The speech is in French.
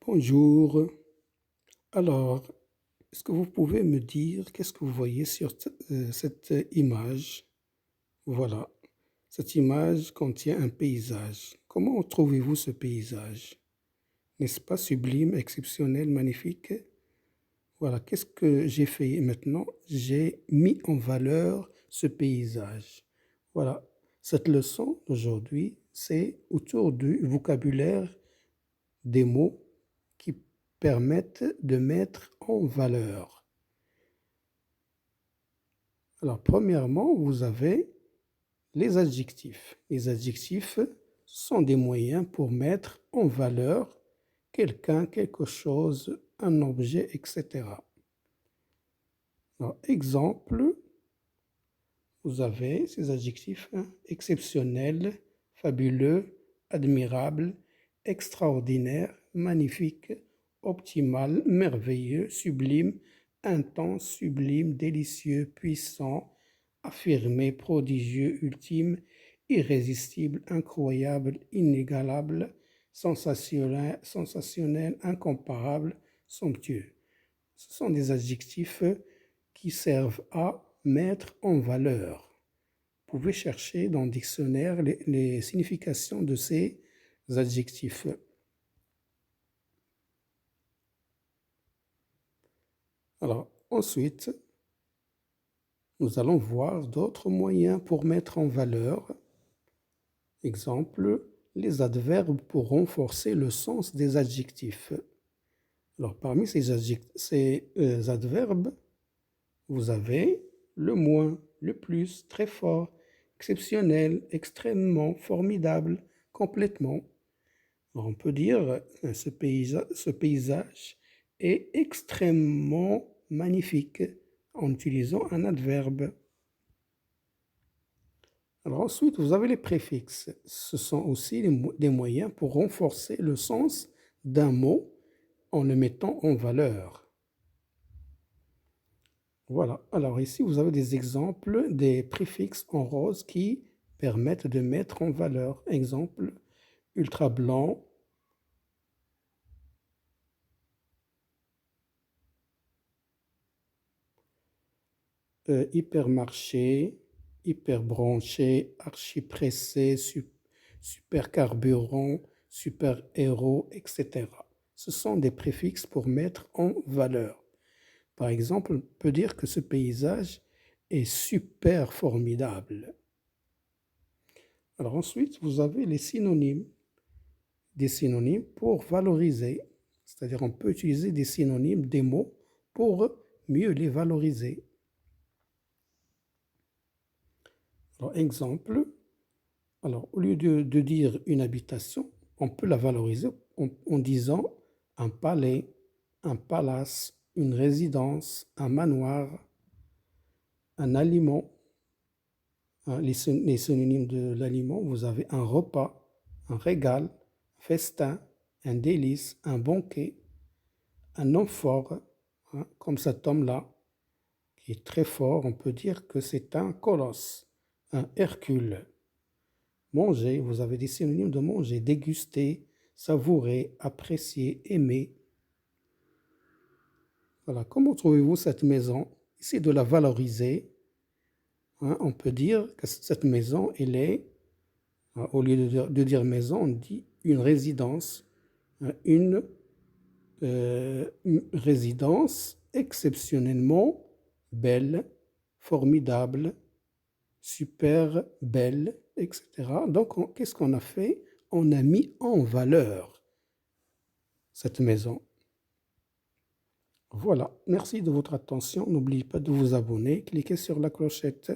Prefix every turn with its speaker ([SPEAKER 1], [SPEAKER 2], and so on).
[SPEAKER 1] Bonjour. Alors, est-ce que vous pouvez me dire qu'est-ce que vous voyez sur cette image? Voilà. Cette image contient un paysage. Comment trouvez-vous ce paysage? N'est-ce pas sublime, exceptionnel, magnifique? Voilà. Qu'est-ce que j'ai fait maintenant? J'ai mis en valeur ce paysage. Voilà. Cette leçon d'aujourd'hui, c'est autour du vocabulaire des mots qui permettent de mettre en valeur. Alors, premièrement, vous avez les adjectifs. Les adjectifs sont des moyens pour mettre en valeur quelqu'un, quelque chose, un objet, etc. Alors, exemple, vous avez ces adjectifs exceptionnel, fabuleux, admirable, extraordinaire, magnifique, optimal, merveilleux, sublime, intense, sublime, délicieux, puissant, affirmé, prodigieux, ultime, irrésistible, incroyable, inégalable, sensationnel, incomparable, somptueux. Ce sont des adjectifs qui servent à mettre en valeur. Vous pouvez chercher dans le dictionnaire les significations de ces adjectifs. Alors, ensuite, nous allons voir d'autres moyens pour mettre en valeur. Exemple, les adverbes pour renforcer le sens des adjectifs. Alors, parmi ces adverbes, vous avez le moins, le plus, très fort, exceptionnel, extrêmement, formidable, complètement. Alors, on peut dire ce paysage est extrêmement magnifique en utilisant un adverbe. Alors ensuite, vous avez les préfixes. Ce sont aussi des moyens pour renforcer le sens d'un mot en le mettant en valeur. Voilà. Alors ici, vous avez des exemples des préfixes en rose qui permettent de mettre en valeur. Exemple, ultra blanc, hypermarché, hyper branché, archi pressé, super carburant, super héros, etc. Ce sont des préfixes pour mettre en valeur. Par exemple, on peut dire que ce paysage est super formidable. Alors ensuite, vous avez les synonymes. Des synonymes pour valoriser. C'est-à-dire on peut utiliser des synonymes, des mots, pour mieux les valoriser. Alors, exemple, alors, au lieu de dire une habitation, on peut la valoriser en disant un palais, un palace, une résidence, un manoir, un aliment. Les synonymes de l'aliment, vous avez un repas, un régal, un festin, un délice, un banquet, un amphore, comme cet homme-là, qui est très fort, on peut dire que c'est un colosse, un Hercule. Manger, vous avez des synonymes de manger, déguster, savourer, apprécier, aimer. Voilà, comment trouvez-vous cette maison? Essayez de la valoriser. On peut dire que cette maison, elle est, au lieu de dire maison, on dit une résidence, une résidence exceptionnellement belle, formidable, super belle, etc. Donc, qu'est-ce qu'on a fait? On a mis en valeur cette maison. Voilà, merci de votre attention. N'oubliez pas de vous abonner, cliquez sur la clochette.